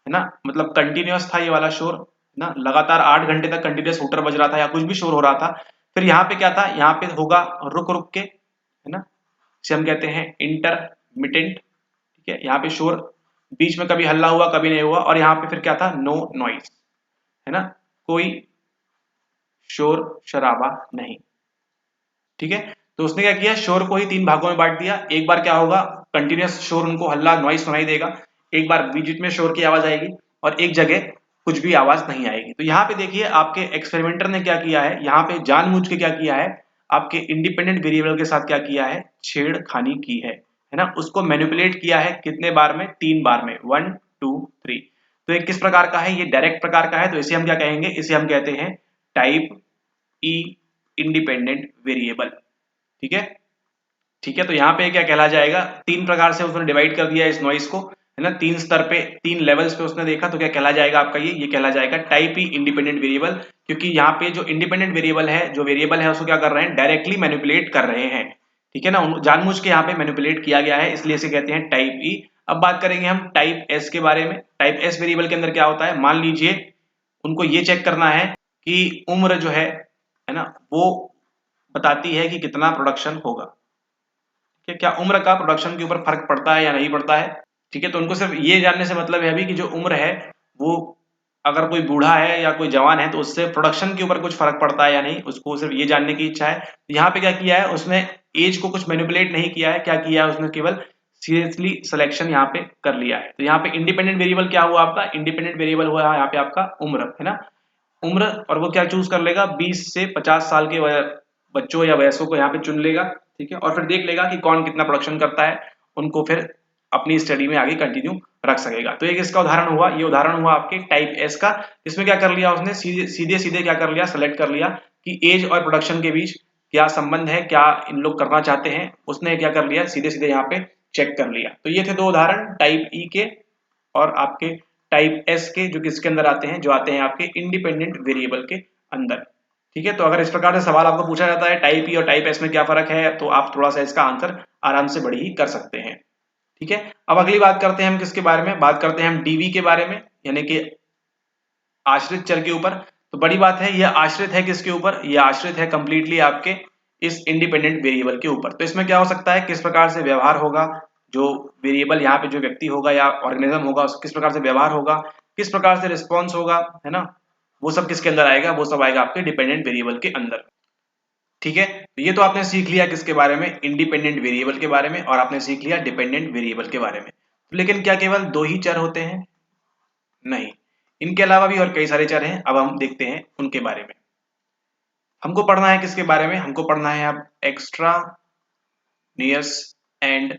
है ना, मतलब कंटिन्यूअस था ये वाला शोर ना, लगातार 8 घंटे तक कंटिन्यूअस हूटर बज रहा था या कुछ भी शोर हो रहा था। फिर यहाँ पे क्या था, यहाँ पे होगा रुक रुक के है ना, इसे हम कहते हैं इंटरमिटेंट। ठीक है, यहाँ पे शोर बीच में कभी हल्ला हुआ कभी नहीं हुआ, और यहाँ पे फिर क्या था, नो नॉइज है ना, कोई शोर शराबा नहीं। ठीक है, तो उसने क्या किया, शोर को ही 3 भागों में बांट दिया। एक बार क्या होगा, कंटिन्यूअस शोर, उनको हल्ला नॉइज सुनाई देगा, एक बार बीच में शोर की आवाज आएगी, और एक जगह कुछ भी आवाज नहीं आएगी। तो यहाँ पे देखिए आपके एक्सपेरिमेंटर ने क्या किया है, यहाँ पे जानबूझ के क्या किया है, आपके इंडिपेंडेंट वेरिएबल के साथ क्या किया है, छेड़खानी की है ना, उसको मैनिपुलेट किया है कितने बार में, 3 बार में, 1 2 3। तो ये किस प्रकार का है, ये डायरेक्ट प्रकार का है, तो इसे हम क्या कहेंगे, इसे हम कहते हैं टाइप ई इंडिपेंडेंट वेरिएबल। ठीक है, ठीक है, तो यहाँ पे क्या कहला जाएगा, 3 प्रकार से उसने डिवाइड कर दिया इस नॉइस को है ना, 3 स्तर पे, 3 लेवल्स पे उसने देखा, तो क्या कहला जाएगा आपका, ये कहला जाएगा टाइप ई इंडिपेंडेंट वेरिएबल। क्योंकि यहाँ पे जो इंडिपेंडेंट वेरिएबल है, जो वेरिएबल है उसको क्या कर रहे हैं, डायरेक्टली मैनिपुलेट कर रहे हैं। ठीक है ना, जानबूझ के यहाँ पे मैनिपुलेट किया गया है, इसलिए इसे कहते हैं टाइप ई। अब बात करेंगे हम टाइप एस के बारे में। टाइप एस वेरिएबल के अंदर क्या होता है, मान लीजिए उनको ये चेक करना है कि उम्र जो है ना, वो बताती है कि कितना प्रोडक्शन होगा। कि क्या उम्र का प्रोडक्शन के ऊपर फर्क पड़ता है या नहीं पड़ता है। ठीक है, तो उनको सिर्फ ये जानने से मतलब है अभी कि जो उम्र है वो, अगर कोई बूढ़ा है या कोई जवान है तो उससे प्रोडक्शन के ऊपर कुछ फर्क पड़ता है या नहीं, उसको सिर्फ ये जानने की इच्छा है। तो यहाँ पे क्या किया है उसने, एज को कुछ मैनिपुलेट नहीं किया है, क्या किया है उसने, केवल सीरियसली सिलेक्शन यहाँ पे कर लिया है। तो यहाँ पे इंडिपेंडेंट वेरिएबल क्या हुआ आपका, इंडिपेंडेंट वेरिएबल हुआ यहाँ पे आपका उम्र है ना, उम्र, और वो क्या चूज कर लेगा, 20 से 50 साल के बच्चों या वयस्कों को यहाँ पे चुन लेगा। ठीक है, और फिर देख लेगा कि कौन कितना प्रोडक्शन करता है, उनको फिर अपनी स्टडी में आगे कंटिन्यू रख सकेगा। तो एक इसका उदाहरण हुआ, ये उदाहरण हुआ आपके टाइप एस का। इसमें क्या कर लिया उसने, सीधे सीधे क्या कर लिया, सेलेक्ट कर लिया कि एज और प्रोडक्शन के बीच क्या संबंध है, क्या इन लोग करना चाहते हैं, उसने क्या कर लिया, सीधे सीधे यहाँ पे चेक कर लिया। तो ये थे दो उदाहरण, टाइप ई के और आपके टाइप एस के, जो किसके अंदर आते हैं, जो आते हैं आपके इंडिपेंडेंट वेरिएबल के अंदर। ठीक है, तो अगर इस प्रकार से सवाल आपको पूछा जाता है टाइप ई और टाइप एस में क्या फर्क है, तो आप थोड़ा सा इसका आंसर आराम से बड़ी ही कर सकते हैं। ठीक है, अब अगली बात करते हैं हम किसके बारे में, बात करते हैं हम डीवी के बारे में, यानी कि आश्रित चर के ऊपर। तो बड़ी बात है, यह आश्रित है किसके ऊपर, यह आश्रित है कंप्लीटली आपके इस इंडिपेंडेंट वेरिएबल के ऊपर। तो इसमें क्या हो सकता है, किस प्रकार से व्यवहार होगा, जो वेरिएबल यहाँ पे जो व्यक्ति होगा या ऑर्गेनिज्म होगा उसका किस प्रकार से व्यवहार होगा, किस प्रकार से रिस्पॉन्स होगा, है ना, वो सब किसके अंदर आएगा, वो सब आएगा आपके डिपेंडेंट वेरिएबल के अंदर। ठीक है, तो ये तो आपने सीख लिया किसके बारे में, इंडिपेंडेंट वेरिएबल के बारे में, और आपने सीख लिया डिपेंडेंट वेरिएबल के बारे में। लेकिन क्या केवल दो ही चर होते हैं, नहीं, इनके अलावा भी और कई सारे चर हैं। अब हम देखते हैं उनके बारे में। हमको पढ़ना है किसके बारे में, हमको पढ़ना है अब एक्स्ट्रानियस एंड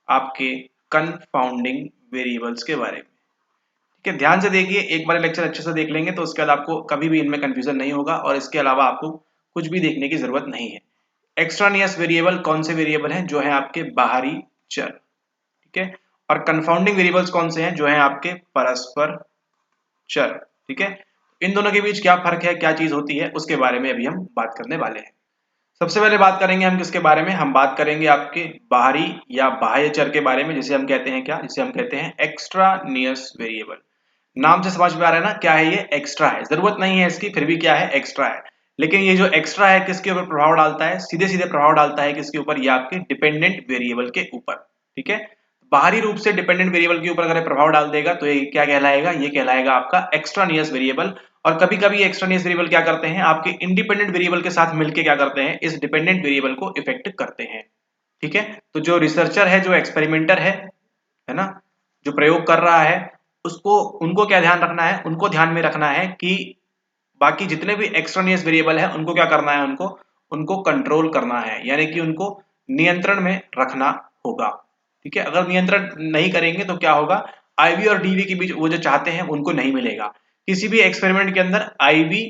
आपके कन्फाउंडिंग वेरिएबल्स के बारे में। ठीक है, ध्यान से देखिए, एक बार लेक्चर अच्छे से देख लेंगे तो उसके बाद आपको कभी भी इनमें कंफ्यूजन नहीं होगा, और इसके अलावा आपको कुछ भी देखने की जरूरत नहीं है। एक्स्ट्रानियस वेरिएबल कौन से वेरिएबल हैं, जो है आपके बाहरी चर। ठीक है, और कन्फाउंडिंग वेरिएबल्स कौन से हैं, जो है आपके परस्पर चर। ठीक है, इन दोनों के बीच क्या फर्क है, क्या चीज होती है, उसके बारे में अभी हम बात करने वाले हैं। सबसे पहले बात करेंगे हम किसके बारे में, हम बात करेंगे आपके बाहरी या बाह्य चर के बारे में, जिसे हम कहते हैं क्या, जिसे हम कहते हैं एक्स्ट्रानियस वेरिएबल। नाम से समझ में आ रहा है ना, क्या है ये, एक्स्ट्रा है, जरूरत नहीं है इसकी, फिर भी क्या है, एक्स्ट्रा है। लेकिन ये जो एक्स्ट्रा है किसके ऊपर प्रभाव डालता है, सीधे सीधे प्रभाव डालता है किसके ऊपर, ये आपके डिपेंडेंट वेरिएबल के ऊपर। ठीक है, बाहरी रूप से डिपेंडेंट वेरिएबल के ऊपर अगर प्रभाव डाल देगा तो ये क्या कहलाएगा, ये कहलाएगा आपका एक्स्ट्रानियस वेरिएबल। और कभी कभी एक्स्ट्रानियस वेरिएबल क्या करते हैं, आपके इंडिपेंडेंट वेरिएबल के साथ मिलकर क्या करते हैं, इस डिपेंडेंट वेरिएबल को इफेक्ट करते हैं। ठीक है, तो जो रिसर्चर है, जो एक्सपेरिमेंटर है ना, जो प्रयोग कर रहा है, उसको उनको क्या ध्यान रखना है, उनको ध्यान में रखना है कि बाकी जितने भी एक्सट्रानियस वेरिएबल है उनको क्या करना है, उनको उनको कंट्रोल करना है, यानी कि उनको नियंत्रण में रखना होगा। ठीक है, अगर नियंत्रण नहीं करेंगे तो क्या होगा, आईवी और डीवी के बीच वो जो चाहते हैं उनको नहीं मिलेगा। किसी भी एक्सपेरिमेंट के अंदर आईवी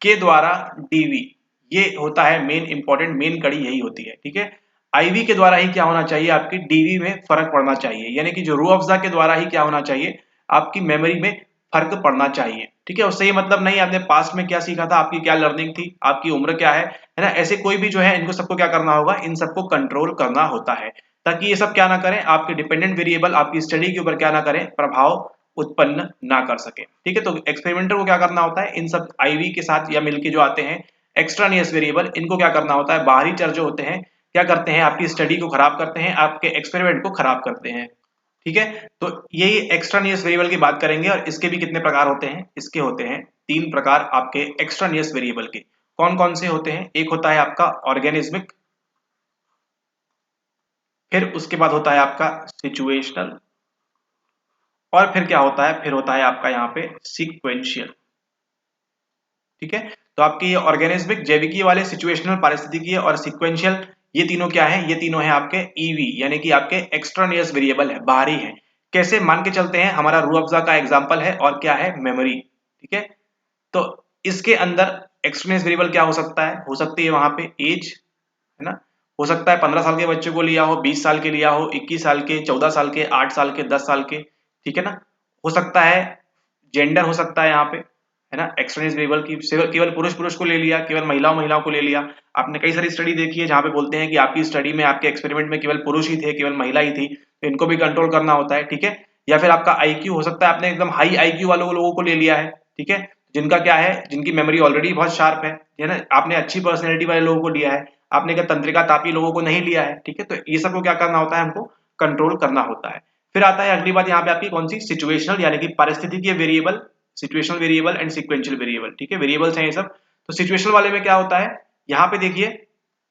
के द्वारा डीवी, ये होता है मेन इंपॉर्टेंट, मेन कड़ी यही होती है। ठीक है, आईवी के द्वारा ही क्या होना चाहिए, आपकी डीवी में फर्क पड़ना चाहिए, यानी कि जो रूह अफ़ज़ा के द्वारा ही क्या होना चाहिए, आपकी मेमोरी में फर्क पड़ना चाहिए। ठीक है, उससे ये मतलब नहीं आपने पास्ट में क्या सीखा था, आपकी क्या लर्निंग थी, आपकी उम्र क्या है ना, ऐसे कोई भी जो है इनको सबको क्या करना होगा, इन सबको कंट्रोल करना होता है, ताकि ये सब क्या ना करें, आपके डिपेंडेंट वेरिएबल आपकी स्टडी के ऊपर क्या ना करें, प्रभाव उत्पन्न ना कर सके। ठीक है, तो एक्सपेरिमेंटर को क्या करना होता है, इन सब आईवी के साथ या मिलके जो आते हैं एक्स्ट्रानियस वेरिएबल, इनको क्या करना होता है, बाहरी चर जो होते हैं क्या करते हैं, आपकी स्टडी को खराब करते हैं, आपके एक्सपेरिमेंट को खराब करते हैं। ठीक है, तो यही एक्स्ट्रानियस वेरिएबल की बात करेंगे, और इसके भी कितने प्रकार होते हैं, इसके होते हैं 3 प्रकार आपके एक्स्ट्रानियस वेरिएबल के। कौन कौन से होते हैं, एक होता है आपका ऑर्गेनिज्मिक, फिर उसके बाद होता है आपका सिचुएशनल, और फिर क्या होता है, फिर होता है आपका यहाँ पे सीक्वेंशियल। ठीक है, तो आपके ये ऑर्गेनिज्मिक जैविकीय वाले, सिचुएशनल पारिस्थितिकीय, और सीक्वेंशियल, ये तीनों क्या है, ये तीनों है आपके ईवी, यानी कि आपके एक्स्ट्रानियस वेरिएबल है, बाहरी है। कैसे मान के चलते हैं, हमारा रूह अफ़ज़ा का एग्जांपल है, और क्या है, मेमोरी। ठीक है, तो इसके अंदर एक्स्ट्रानियस वेरिएबल क्या हो सकता है, हो सकती है वहां पे एज, है ना, हो सकता है 15 साल के बच्चे को लिया हो, 20 साल के लिया हो, 21 साल के, 14 साल के, 8 साल के, 10 साल के। ठीक है ना, हो सकता है जेंडर, हो सकता है यहाँ पे, है ना, एक्सट्रेनियस वेरिएबल की केवल पुरुष पुरुष को ले लिया, केवल महिलाओं महिलाओं को ले लिया। आपने कई सारी स्टडी देखी है जहाँ पे बोलते हैं कि आपकी स्टडी में, आपके एक्सपेरिमेंट में केवल पुरुष ही थे, केवल महिला ही थी, तो इनको भी कंट्रोल करना होता है। ठीक है, या फिर आपका आईक्यू, हो सकता है आपने एकदम हाई आईक्यू वालों लोगों को ले लिया है। ठीक है, जिनका क्या है, जिनकी मेमोरी ऑलरेडी बहुत शार्प है ना, आपने अच्छी पर्सनैलिटी वाले लोगों को लिया है, आपने क्या तंत्रिका तापी लोगों को नहीं लिया है। ठीक है, तो ये सबको क्या करना होता है, हमको कंट्रोल करना होता है। फिर आता है अगली बात यहाँ पे आपकी कौन सी, सिचुएशनल, यानी कि पारिस्थितिकीय variable, situational variable and sequential variable. ठीक है, वेरिएबल्स हैं ये सब। तो सिचुएशनल वाले में क्या होता है, यहाँ पे देखिए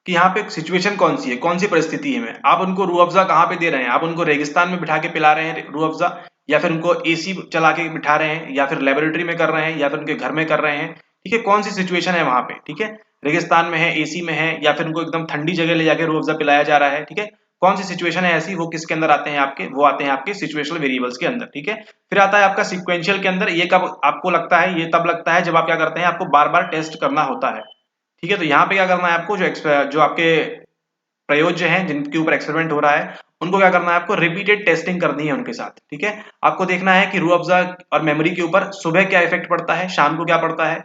कि यहाँ पे सिचुएशन कौन सी है, कौन सी परिस्थिति है में आप उनको रूह अफ़ज़ा कहाँ पे दे रहे हैं, आप उनको रेगिस्तान में बिठा के पिला रहे हैं रूह अफ़ज़ा, या फिर उनको एसी चला के बिठा रहे हैं, या फिर लेबोरेटरी में कर रहे हैं, या फिर उनके घर में कर रहे हैं। ठीक है, कौन सी सिचुएशन है वहां पे। ठीक है, रेगिस्तान में है, एसी में है, या फिर उनको एकदम ठंडी जगह ले जाके रूह अफ़ज़ा पिलाया जा रहा है। ठीक है, कौन सी सिचुएशन है ऐसी, वो किसके अंदर आते हैं आपके, वो आते हैं आपके सिचुएशनल वेरिएबल्स के अंदर। ठीक है, फिर आता है आपका सीक्वेंशियल के अंदर, ये कब आपको लगता है, ये तब लगता है जब आप क्या करते हैं, आपको बार बार टेस्ट करना होता है। ठीक है, तो यहाँ पे क्या करना है आपको, जो आपके प्रयोज्य हैं जिनके ऊपर एक्सपेरिमेंट हो रहा है, उनको क्या करना है, आपको रिपीटेड टेस्टिंग करनी है उनके साथ। ठीक है, आपको देखना है कि रूह अफ़ज़ा और मेमोरी के ऊपर सुबह क्या इफेक्ट पड़ता है, शाम को क्या पड़ता है।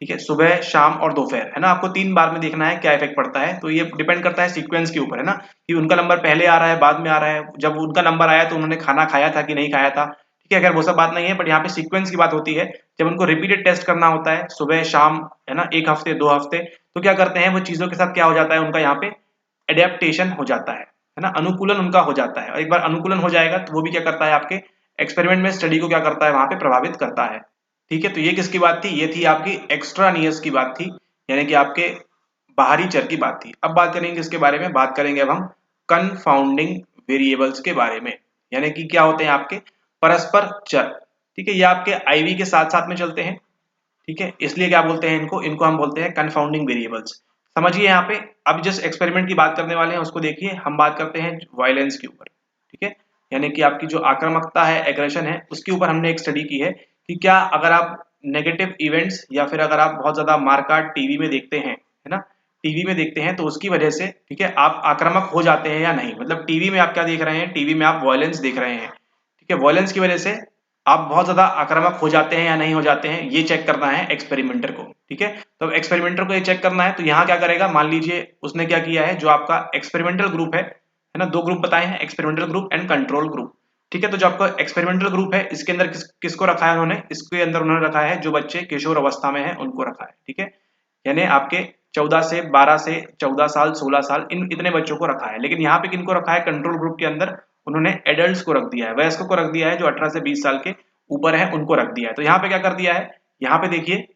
ठीक है, सुबह, शाम और दोपहर, है ना, आपको 3 बार में देखना है क्या इफेक्ट पड़ता है। तो ये डिपेंड करता है सीक्वेंस के ऊपर, है ना, कि उनका नंबर पहले आ रहा है, बाद में आ रहा है, जब उनका नंबर आया तो उन्होंने खाना खाया था कि नहीं खाया था। ठीक है, अगर वो सब बात नहीं है, बट यहाँ पे सीक्वेंस की बात होती है। जब उनको रिपीटेड टेस्ट करना होता है सुबह शाम, है ना, 1 हफ्ते 2 हफ्ते, तो क्या करते हैं वो चीजों के साथ क्या हो जाता है, उनका यहाँ पे एडेप्टेशन हो जाता है ना, अनुकूलन उनका हो जाता है। और एक बार अनुकूलन हो जाएगा तो वो भी क्या करता है, आपके एक्सपेरिमेंट में स्टडी को क्या करता है, वहां पे प्रभावित करता है। ठीक है, तो ये किसकी बात थी, ये थी आपकी एक्स्ट्रानियस की बात थी, यानी कि आपके बाहरी चर की बात थी। अब बात करेंगे इसके बारे में, बात करेंगे अब हम कन्फाउंडिंग वेरिएबल्स के बारे में, यानी कि क्या होते हैं आपके परस्पर चर। ठीक है, ये आपके आईवी के साथ साथ में चलते हैं। ठीक है, इसलिए क्या बोलते हैं इनको, इनको हम बोलते हैं कन्फाउंडिंग वेरिएबल्स। समझिए यहाँ पे, अब जिस एक्सपेरिमेंट की बात करने वाले हैं उसको देखिए, हम बात करते हैं वायलेंस के ऊपर। ठीक है, यानी कि आपकी जो आक्रामकता है, एग्रेशन है, उसके ऊपर हमने एक स्टडी की है कि क्या अगर आप नेगेटिव इवेंट्स या फिर अगर आप बहुत ज्यादा मारकाट टीवी में देखते हैं, है ना, टीवी में देखते हैं तो उसकी वजह से, ठीक है, आप आक्रामक हो जाते हैं या नहीं। मतलब टीवी में आप क्या देख रहे हैं, टीवी में आप वायलेंस देख रहे हैं। ठीक है, वायलेंस की वजह से आप बहुत ज्यादा आक्रामक हो जाते हैं या नहीं हो जाते हैं, ये चेक करना है एक्सपेरिमेंटर को। ठीक है, तो एक्सपेरिमेंटर को ये चेक करना है, तो यहाँ क्या करेगा, मान लीजिए उसने क्या किया है, जो आपका एक्सपेरिमेंटल ग्रुप है ना, 2 ग्रुप बताए हैं, experimental group and control group. ठीक है, तो जो आपका एक्सपेरिमेंटल ग्रुप है इसके अंदर किसको रखा है उन्होंने, इसके अंदर उन्होंने रखा है जो बच्चे किशोर अवस्था में है उनको रखा है। ठीक है, यानी आपके 14 से 12 से 14 साल 16 साल इन इतने बच्चों को रखा है। लेकिन यहाँ पे किनको रखा है, कंट्रोल ग्रुप के अंदर उन्होंने एडल्ट्स को रख दिया है, वयस्कों को रख दिया है, जो 18 से 20 साल के ऊपर है उनको रख दिया है। तो यहाँ पे क्या कर दिया है, यहाँ पे देखिए,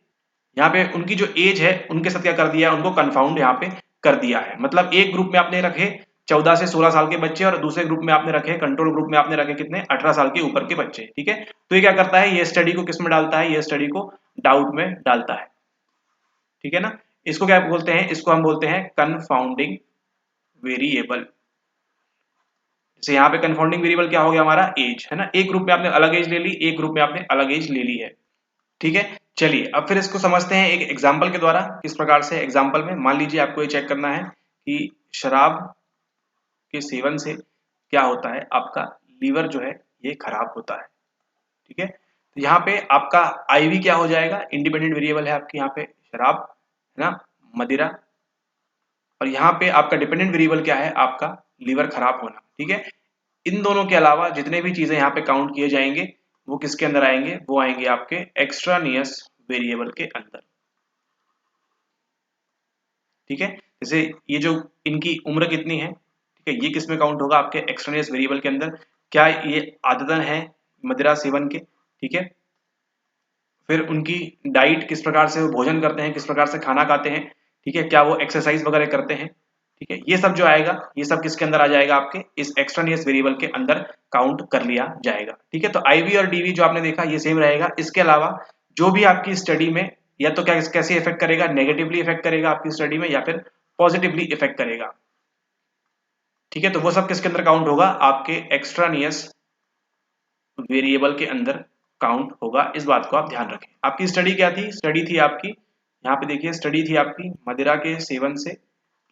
यहाँ पे उनकी जो एज है उनके साथ क्या कर दिया है, उनको कंफाउंड यहाँ पे कर दिया है। मतलब एक ग्रुप में आपने रखे 14 से 16 साल के बच्चे और दूसरे ग्रुप में आपने रखे, कंट्रोल ग्रुप में आपने रखे कितने, 18 साल के ऊपर के बच्चे। ठीक है, तो ये क्या करता है, ये स्टडी को किस में डालता है, ये स्टडी को डाउट में डालता है। ठीक है ना, इसको क्या बोलते हैं, इसको हम बोलते हैं कन्फाउंडिंग वेरिएबल। जैसे यहाँ पे कन्फाउंडिंग वेरिएबल क्या हो गया हमारा, एज, है ना, एक ग्रुप में आपने अलग एज ले ली, एक ग्रुप में आपने अलग एज ले ली है। ठीक है, चलिए अब फिर इसको समझते हैं एक एग्जाम्पल के द्वारा। किस प्रकार से, एग्जाम्पल में मान लीजिए आपको ये चेक करना है कि शराब के सेवन से क्या होता है, आपका लीवर जो है ये खराब होता है। ठीक है, तो यहाँ पे आपका आईवी क्या हो जाएगा, इंडिपेंडेंट वेरिएबल है आपकी यहाँ पे शराब, है ना, मदिरा, और यहाँ पे आपका डिपेंडेंट वेरिएबल क्या है, आपका लीवर खराब होना। ठीक है, इन दोनों के अलावा जितने भी चीजें यहाँ पे काउंट किए जाएंगे वो किसके अंदर आएंगे, वो आएंगे आपके एक्स्ट्रानियस वेरिएबल के अंदर। ठीक है, जैसे ये जो इनकी उम्र कितनी है, ठीक है, ये किस में काउंट होगा, आपके एक्स्ट्रानियस वेरिएबल के अंदर। क्या ये आदतन है मदिरा सेवन के। ठीक है, फिर उनकी डाइट किस प्रकार से वो भोजन करते हैं, किस प्रकार से खाना खाते हैं। ठीक है, क्या वो एक्सरसाइज वगैरह करते हैं। ठीक है, ये सब जो आएगा ये सब किसके अंदर आ जाएगा, आपके इस एक्स्ट्रानियस वेरिएबल के अंदर काउंट कर लिया जाएगा। ठीक है, तो आईवी और डीवी जो आपने देखा ये सेम रहेगा। इसके अलावा जो भी आपकी स्टडी में या तो क्या कैसे इफेक्ट करेगा, नेगेटिवली इफेक्ट करेगा आपकी स्टडी में या फिर पॉजिटिवली इफेक्ट करेगा। ठीक है, तो वो सब किसके अंदर काउंट होगा, आपके एक्स्ट्रानियस वेरिएबल के अंदर काउंट होगा। इस बात को आप ध्यान रखें। आपकी स्टडी क्या थी, स्टडी थी आपकी, यहाँ पे देखिए स्टडी थी आपकी मदिरा के सेवन से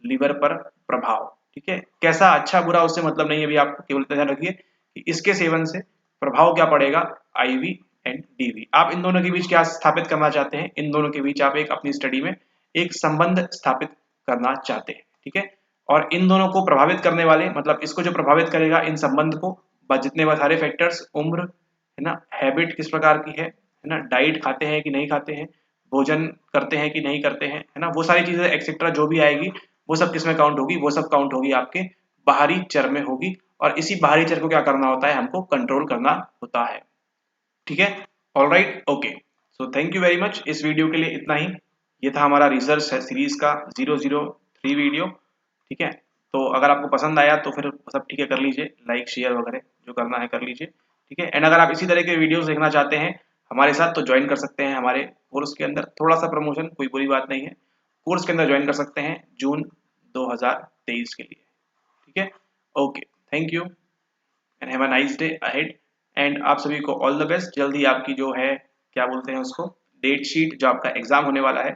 लीवर पर प्रभाव। ठीक है, कैसा, अच्छा बुरा उससे मतलब नहीं है, अभी आपको केवल ध्यान रखिए कि इसके सेवन से प्रभाव क्या पड़ेगा, आईवी एंड डीवी। आप इन दोनों के बीच क्या स्थापित करना चाहते हैं, इन दोनों के बीच आप एक अपनी स्टडी में एक संबंध स्थापित करना चाहते हैं। ठीक है, और इन दोनों को प्रभावित करने वाले, मतलब इसको जो प्रभावित करेगा इन संबंध को, जितने सारे फैक्टर्स, उम्र, है ना, हैबिट किस प्रकार की है ना, डाइट खाते हैं कि नहीं खाते हैं, भोजन करते हैं कि नहीं करते हैं, है ना, वो सारी चीजें एक्सेट्रा जो भी आएगी वो सब किसमें काउंट होगी, वो सब काउंट होगी आपके बाहरी चर में होगी। और इसी बाहरी चर को क्या करना होता है, हमको कंट्रोल करना होता है। ठीक है, alright, okay, so thank you very much. इस वीडियो के लिए इतना ही। ये था हमारा रिसर्च सीरीज का 003 वीडियो। ठीक है, तो अगर आपको पसंद आया तो फिर सब ठीक है कर लीजिए, लाइक शेयर वगैरह जो करना है कर लीजिए। ठीक है, एंड अगर आप इसी तरह के वीडियोस देखना चाहते हैं हमारे साथ तो ज्वाइन कर सकते हैं हमारे कोर्स के अंदर। थोड़ा सा प्रमोशन, कोई बुरी बात नहीं है, कोर्स के अंदर ज्वाइन कर सकते हैं जून 2023 के लिए। ठीक है, okay, thank you and have a nice day ahead. And आप सभी को ऑल द बेस्ट। जल्दी आपकी जो है क्या बोलते हैं उसको, डेट शीट जो आपका एग्जाम होने वाला है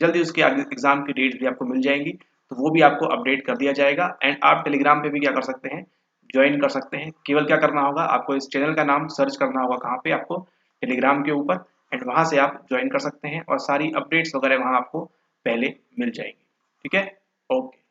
जल्दी उसके एग्जाम की डेट भी आपको मिल जाएंगी, तो वो भी आपको अपडेट कर दिया जाएगा। एंड आप टेलीग्राम पे भी क्या कर सकते हैं, ज्वाइन कर सकते हैं। केवल क्या करना होगा, आपको इस चैनल का नाम सर्च करना होगा कहाँ पे, आपको टेलीग्राम के ऊपर, एंड वहां से आप ज्वाइन कर सकते हैं और सारी अपडेट्स वगैरह वहां आपको पहले मिल जाएंगी। ठीक है, ओके।